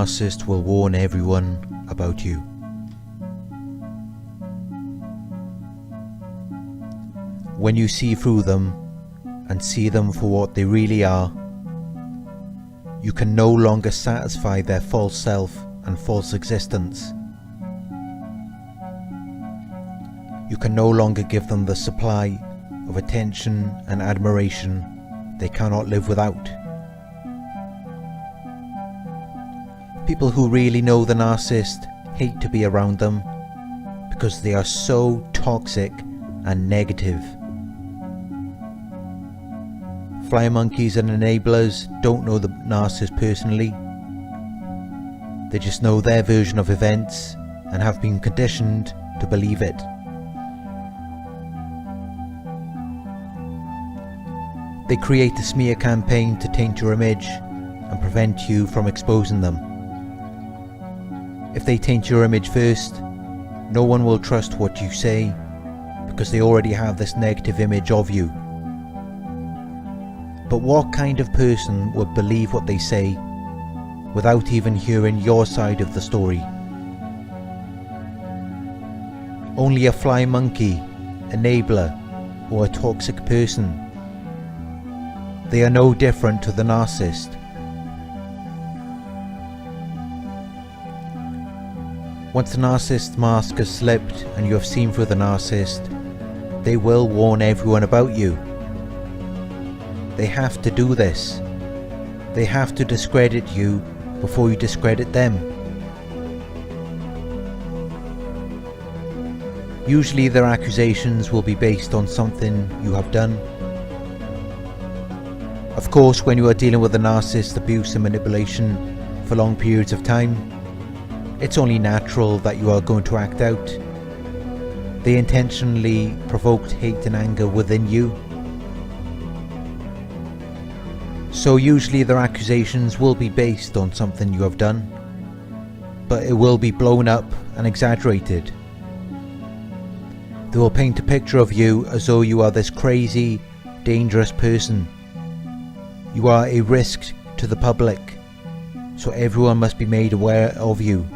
narcissist will warn everyone about you. When you see through them and see them for what they really are, you can no longer satisfy their false self and false existence. You can no longer give them the supply of attention and admiration they cannot live without. People who really know the narcissist hate to be around them because they are so toxic and negative. Fly monkeys and enablers don't know the narcissist personally. They just know their version of events and have been conditioned to believe it. They create a smear campaign to taint your image and prevent you from exposing them. If they taint your image first, no one will trust what you say because they already have this negative image of you. But what kind of person would believe what they say without even hearing your side of the story? Only a fly monkey, enabler, or a toxic person. They are no different to the narcissist. Once the narcissist mask has slipped and you have seen through the narcissist, they will warn everyone about you. They have to do this. They have to discredit you before you discredit them. Usually their accusations will be based on something you have done. Of course, when you are dealing with a narcissist abuse and manipulation for long periods of time, it's only natural that you are going to act out. They intentionally provoked hate and anger within you. So usually their accusations will be based on something you have done, but it will be blown up and exaggerated. They will paint a picture of you as though you are this crazy, dangerous person. You are a risk to the public, so everyone must be made aware of you.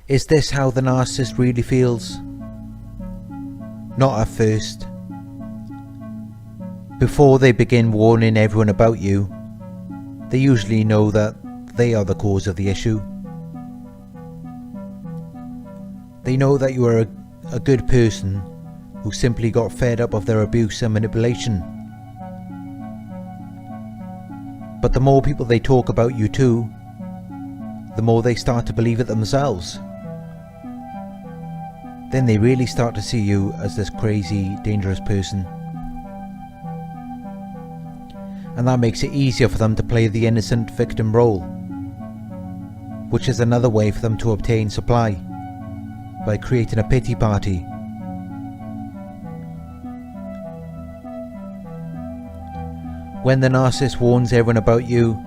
Is this how the narcissist really feels? Not at first. Before they begin warning everyone about you, they usually know that they are the cause of the issue. They know that you are a good person who simply got fed up of their abuse and manipulation. But the more people they talk about you to, the more they start to believe it themselves. Then they really start to see you as this crazy, dangerous person. And that makes it easier for them to play the innocent victim role, which is another way for them to obtain supply, by creating a pity party. When the narcissist warns everyone about you,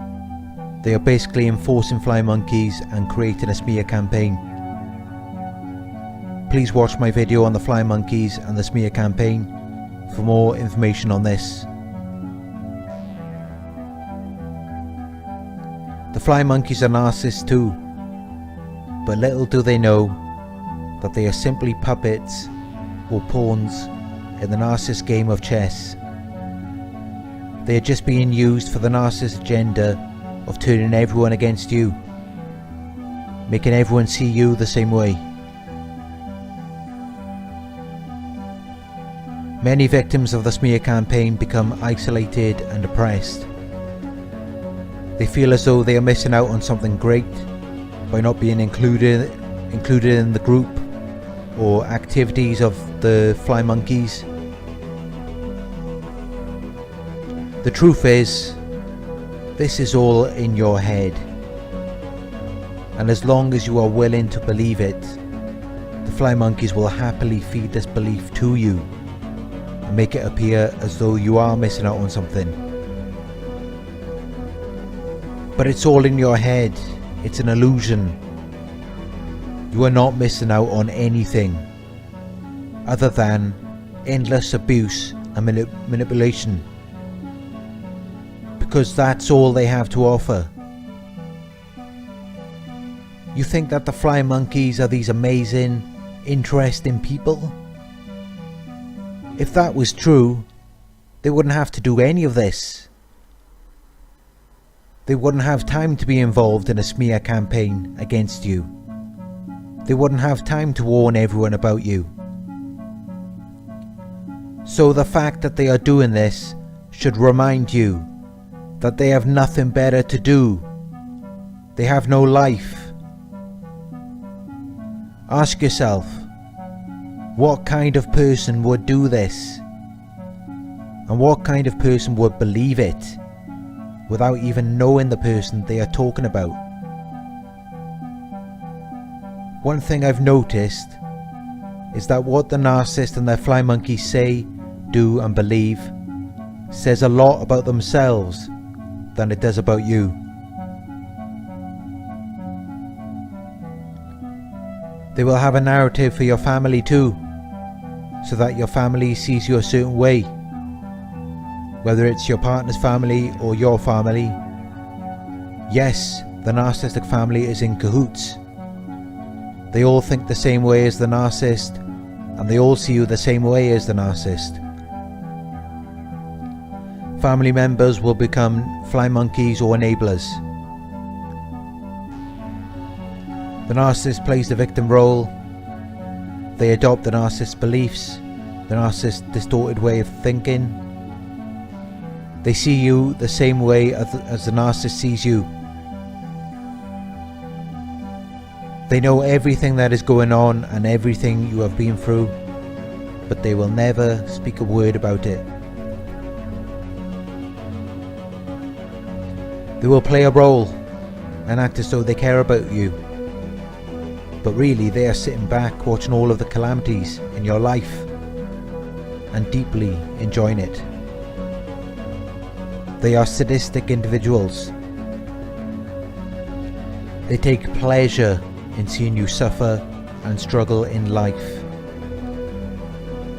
they are basically enforcing fly monkeys and creating a smear campaign. Please watch my video on the fly monkeys and the smear campaign for more information on this. The fly monkeys are narcissists too, but little do they know that they are simply puppets or pawns in the narcissist game of chess. They are just being used for the narcissist agenda of turning everyone against you, making everyone see you the same way. Many victims of the smear campaign become isolated and depressed. They feel as though they are missing out on something great by not being included in the group or activities of the fly monkeys. The truth is, this is all in your head, and as long as you are willing to believe it, the fly monkeys will happily feed this belief to you and make it appear as though you are missing out on something. But it's all in your head. It's an illusion. You are not missing out on anything other than endless abuse and manipulation, because that's all they have to offer. You think that the flying monkeys are these amazing, interesting people? If that was true, they wouldn't have to do any of this. They wouldn't have time to be involved in a smear campaign against you. They wouldn't have time to warn everyone about you. So the fact that they are doing this should remind you that they have nothing better to do. They have no life. Ask yourself, what kind of person would do this? And what kind of person would believe it without even knowing the person they are talking about? One thing I've noticed is that what the narcissist and their fly monkeys say, do and believe says a lot about themselves than it does about you. They will have a narrative for your family too, so that your family sees you a certain way. Whether it's your partner's family or your family. Yes, the narcissistic family is in cahoots. They all think the same way as the narcissist, and they all see you the same way as the narcissist. Family members will become fly monkeys or enablers. The narcissist plays the victim role. They adopt the narcissist's beliefs, the narcissist's distorted way of thinking. They see you the same way as the narcissist sees you. They know everything that is going on and everything you have been through, but they will never speak a word about it. They will play a role and act as though they care about you, but really they are sitting back watching all of the calamities in your life and deeply enjoying it. They are sadistic individuals. They take pleasure in seeing you suffer and struggle in life.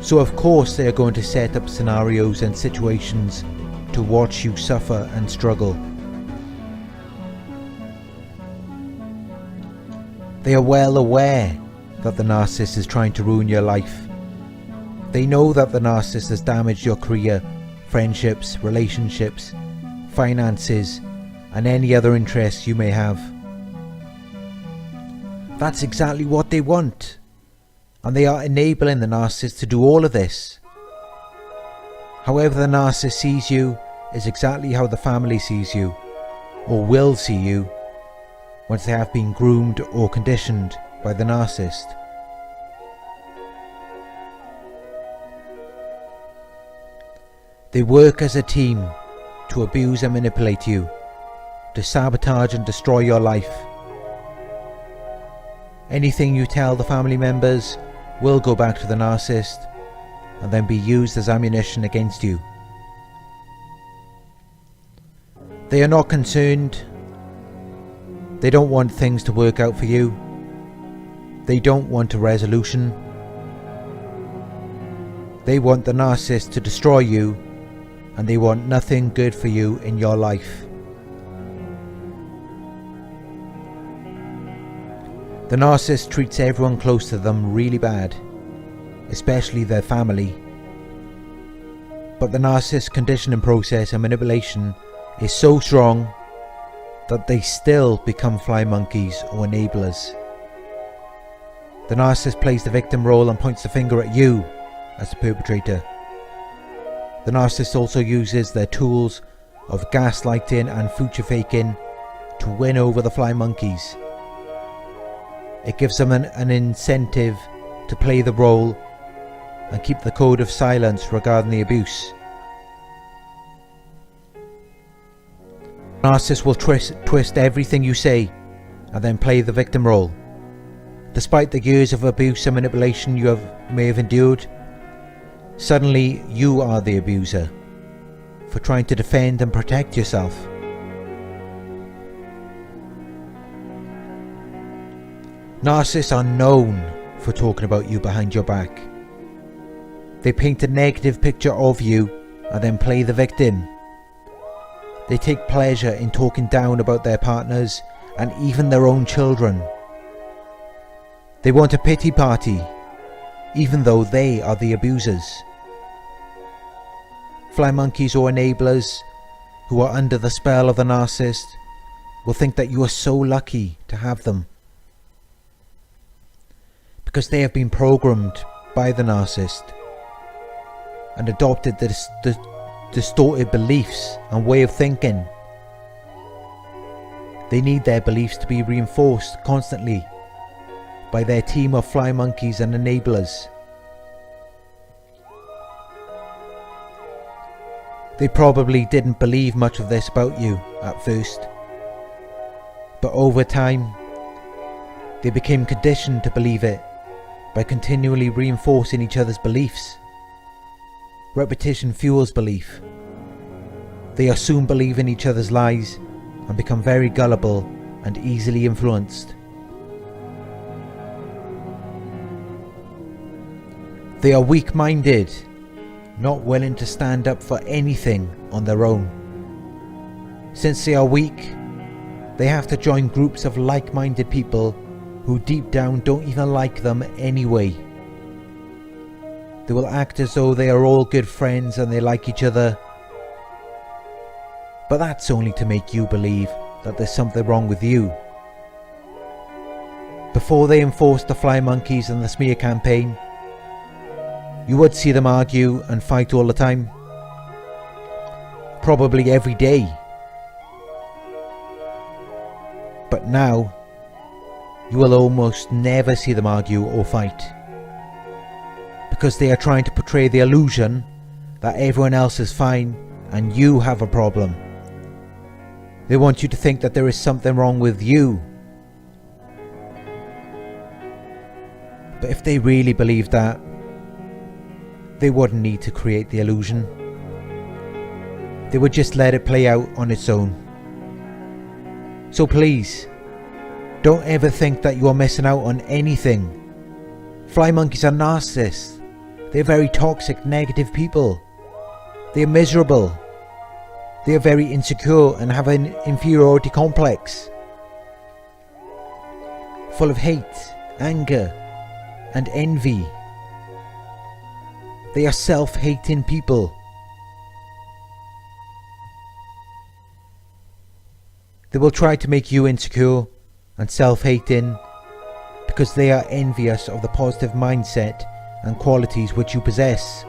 So of course they are going to set up scenarios and situations to watch you suffer and struggle. They are well aware that the narcissist is trying to ruin your life. They know that the narcissist has damaged your career, friendships, relationships, finances, and any other interests you may have. That's exactly what they want, and they are enabling the narcissist to do all of this. However the narcissist sees you is exactly how the family sees you, or will see you, once they have been groomed or conditioned by the narcissist. They work as a team to abuse and manipulate you, to sabotage and destroy your life. Anything you tell the family members will go back to the narcissist and then be used as ammunition against you. They are not concerned. They don't want things to work out for you. They don't want a resolution. They want the narcissist to destroy you, and they want nothing good for you in your life. The narcissist treats everyone close to them really bad, especially their family. But the narcissist's conditioning process and manipulation is so strong that they still become fly monkeys or enablers. The narcissist plays the victim role and points the finger at you as the perpetrator. The narcissist also uses their tools of gaslighting and future faking to win over the fly monkeys. It gives them an incentive to play the role and keep the code of silence regarding the abuse. The narcissist will twist everything you say and then play the victim role. Despite the years of abuse and manipulation you may have endured, suddenly you are the abuser for trying to defend and protect yourself. Narcissists are known for talking about you behind your back. They paint a negative picture of you and then play the victim. They take pleasure in talking down about their partners and even their own children. They want a pity party, even though they are the abusers. Fly monkeys or enablers who are under the spell of the narcissist will think that you are so lucky to have them, because they have been programmed by the narcissist and adopted the distorted beliefs and way of thinking. They need their beliefs to be reinforced constantly by their team of fly monkeys and enablers. They probably didn't believe much of this about you at first, but over time they became conditioned to believe it by continually reinforcing each other's beliefs. Repetition fuels belief. They assume believe in each other's lies and become very gullible and easily influenced. They are weak-minded, not willing to stand up for anything on their own. Since they are weak, they have to join groups of like-minded people who deep down don't even like them anyway. They will act as though they are all good friends and they like each other, but that's only to make you believe that there's something wrong with you. Before they enforced the fly monkeys and the smear campaign, you would see them argue and fight all the time, probably every day. But now, you will almost never see them argue or fight, because they are trying to portray the illusion that everyone else is fine and you have a problem. They want you to think that there is something wrong with you. But if they really believed that, they wouldn't need to create the illusion. They would just let it play out on its own. So please, don't ever think that you are missing out on anything. Fly monkeys are narcissists. They're very toxic, negative people. They are miserable. They are very insecure and have an inferiority complex, full of hate, anger, and envy. They are self-hating people. They will try to make you insecure and self-hating because they are envious of the positive mindset and qualities which you possess.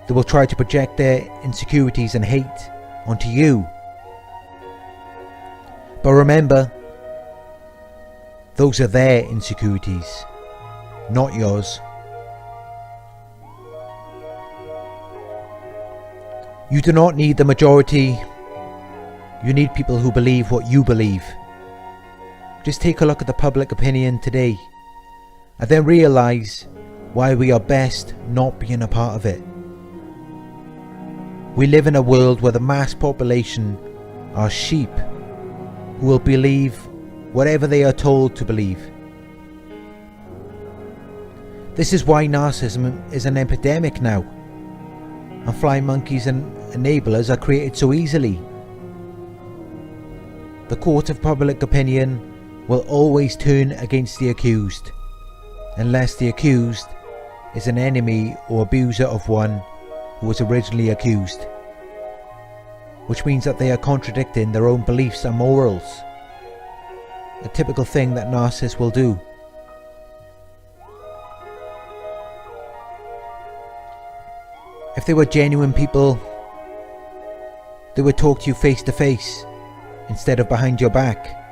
They will try to project their insecurities and hate onto you. But remember, those are their insecurities, not yours. You do not need the majority. You need people who believe what you believe. Just take a look at the public opinion today, and then realise why we are best not being a part of it. We live in a world where the mass population are sheep who will believe whatever they are told to believe. This is why narcissism is an epidemic now, and fly monkeys and enablers are created so easily. The court of public opinion will always turn against the accused, unless the accused is an enemy or abuser of one who was originally accused, which means that they are contradicting their own beliefs and morals, a typical thing that narcissists will do. If they were genuine people, they would talk to you face to face instead of behind your back.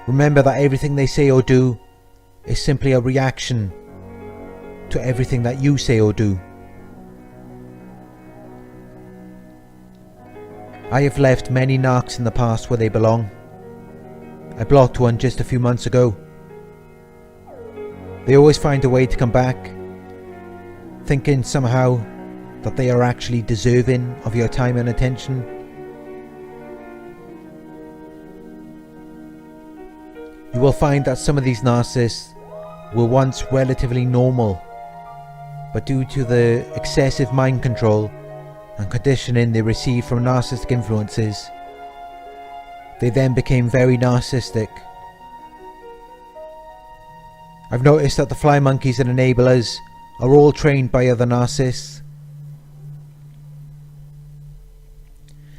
Remember that everything they say or do is simply a reaction to everything that you say or do. I have left many narcs in the past where they belong. I blocked one just a few months ago. They always find a way to come back, thinking somehow that they are actually deserving of your time and attention. You will find that some of these narcissists were once relatively normal, but due to the excessive mind control and conditioning they received from narcissistic influences, they then became very narcissistic. I've noticed that the fly monkeys and enablers are all trained by other narcissists.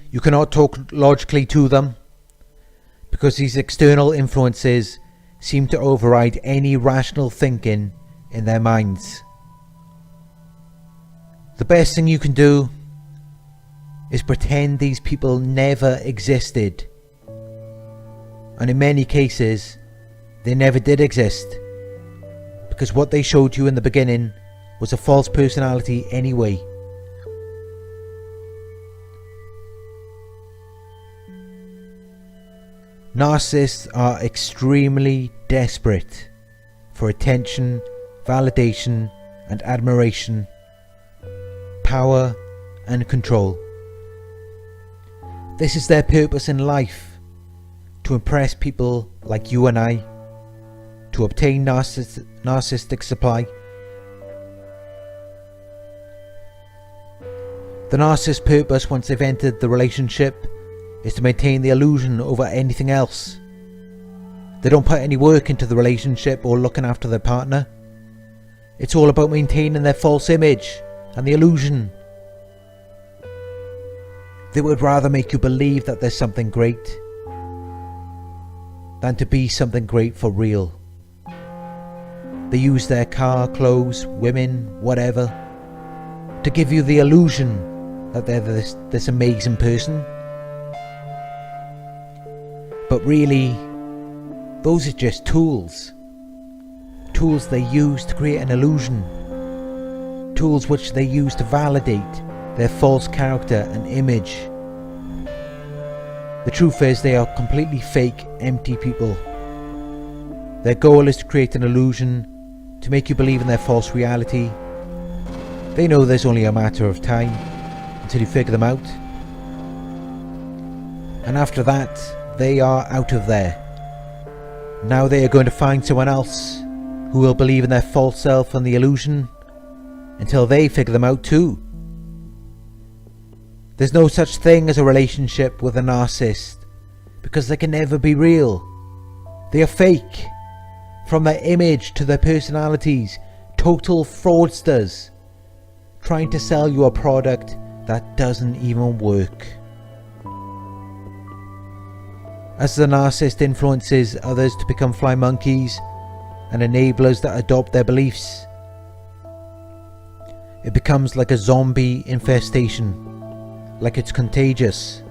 You cannot talk logically to them, because these external influences seem to override any rational thinking in their minds. The best thing you can do is pretend these people never existed. And in many cases, they never did exist, because what they showed you in the beginning was a false personality anyway. Narcissists are extremely desperate for attention, validation and admiration, power and control. This is their purpose in life, to impress people like you and I, to obtain narcissistic supply. The narcissist's purpose once they've entered the relationship is to maintain the illusion over anything else. They don't put any work into the relationship or looking after their partner. It's all about maintaining their false image and the illusion. They would rather make you believe that there's something great than to be something great for real. They use their car, clothes, women, whatever, to give you the illusion that they're this amazing person. But really, those are just tools. Tools they use to create an illusion. Tools which they use to validate their false character and image. The truth is, they are completely fake, empty people. Their goal is to create an illusion, to make you believe in their false reality. They know there's only a matter of time until you figure them out. And after that, they are out of there. Now they are going to find someone else who will believe in their false self and the illusion until they figure them out too. There's no such thing as a relationship with a narcissist, because they can never be real. They are fake. From their image to their personalities, total fraudsters, trying to sell you a product that doesn't even work. As the narcissist influences others to become fly monkeys and enablers that adopt their beliefs, it becomes like a zombie infestation, like it's contagious.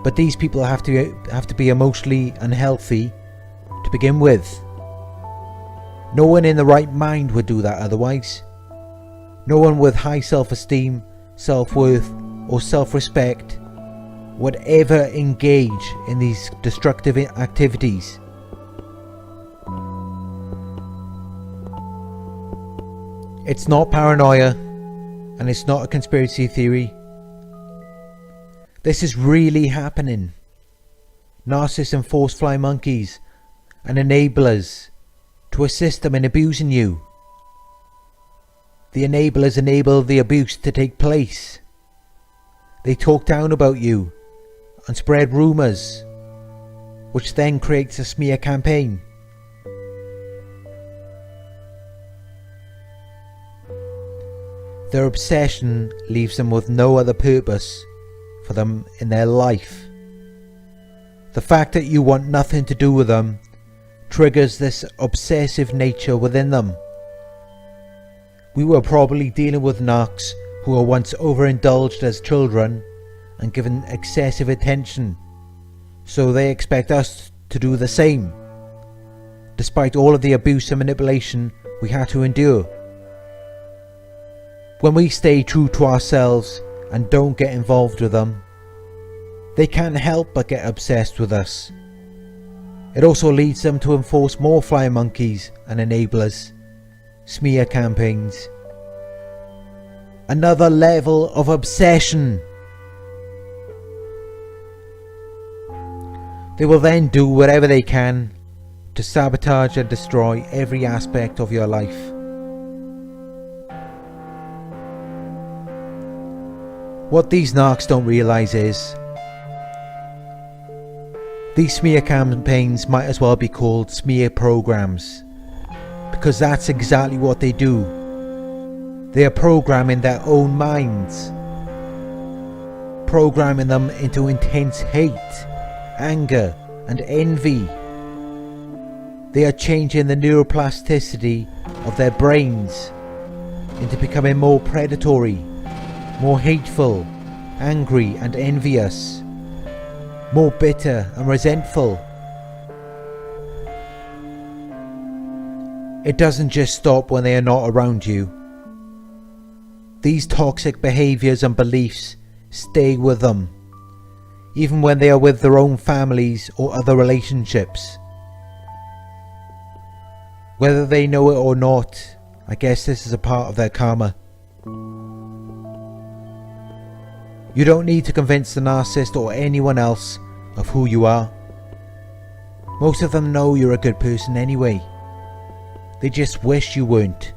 But these people have to be emotionally unhealthy to begin with. No one in the right mind would do that otherwise. No one with high self-esteem, self-worth or self-respect would ever engage in these destructive activities. It's not paranoia, and it's not a conspiracy theory. This is really happening. Narcissists enforce fly monkeys and enablers to assist them in abusing you. The enablers enable the abuse to take place. They talk down about you and spread rumours, which then creates a smear campaign. Their obsession leaves them with no other purpose for them in their life. The fact that you want nothing to do with them triggers this obsessive nature within them. We were probably dealing with narcs who were once overindulged as children and given excessive attention, so they expect us to do the same, despite all of the abuse and manipulation we had to endure. When we stay true to ourselves and don't get involved with them, they can't help but get obsessed with us. It also leads them to enforce more fly monkeys and enablers, smear campaigns. Another level of obsession. They will then do whatever they can to sabotage and destroy every aspect of your life. What these narcs don't realise is, these smear campaigns might as well be called smear programs, because that's exactly what they do. They are programming their own minds, programming them into intense hate, anger and envy. They are changing the neuroplasticity of their brains into becoming more predatory, more hateful, angry and envious, more bitter and resentful. It doesn't just stop when they are not around you. These toxic behaviours and beliefs stay with them, even when they are with their own families or other relationships. Whether they know it or not, I guess this is a part of their karma. You don't need to convince the narcissist or anyone else of who you are. Most of them know you're a good person anyway. They just wish you weren't.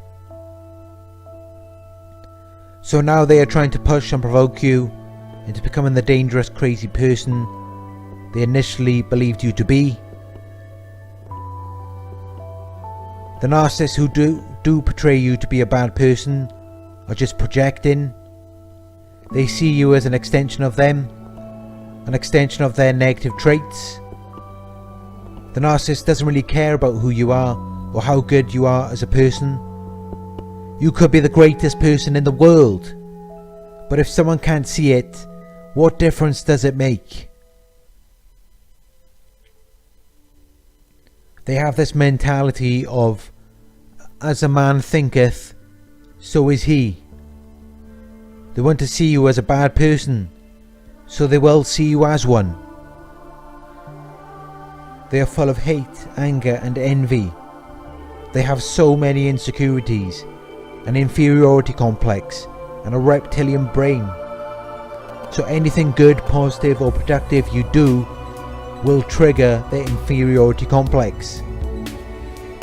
So now they are trying to push and provoke you into becoming the dangerous, crazy person they initially believed you to be. The narcissists who do portray you to be a bad person are just projecting. They see you as an extension of them, an extension of their negative traits. The narcissist doesn't really care about who you are or how good you are as a person. You could be the greatest person in the world, but if someone can't see it, what difference does it make? They have this mentality of, as a man thinketh, so is he. They want to see you as a bad person, so they will see you as one. They are full of hate, anger and envy. They have so many insecurities, an inferiority complex and a reptilian brain. So anything good, positive or productive you do will trigger their inferiority complex.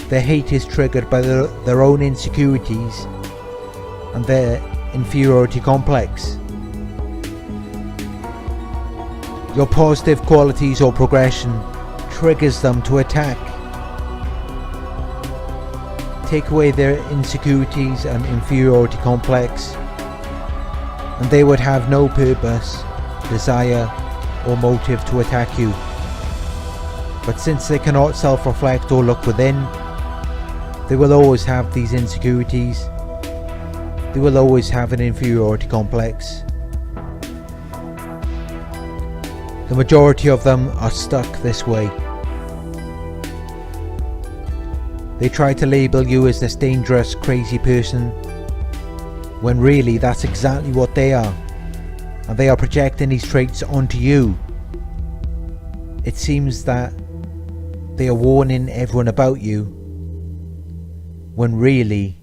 Their hate is triggered by their own insecurities and their inferiority complex. Your positive qualities or progression triggers them to attack. Take away their insecurities and inferiority complex, and they would have no purpose, desire or motive to attack you. But since they cannot self-reflect or look within, they will always have these insecurities. They will always have an inferiority complex. The majority of them are stuck this way. They try to label you as this dangerous, crazy person, when really that's exactly what they are, and they are projecting these traits onto you. It seems that they are warning everyone about you, when really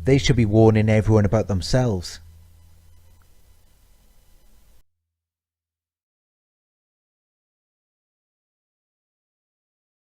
they should be warning everyone about themselves.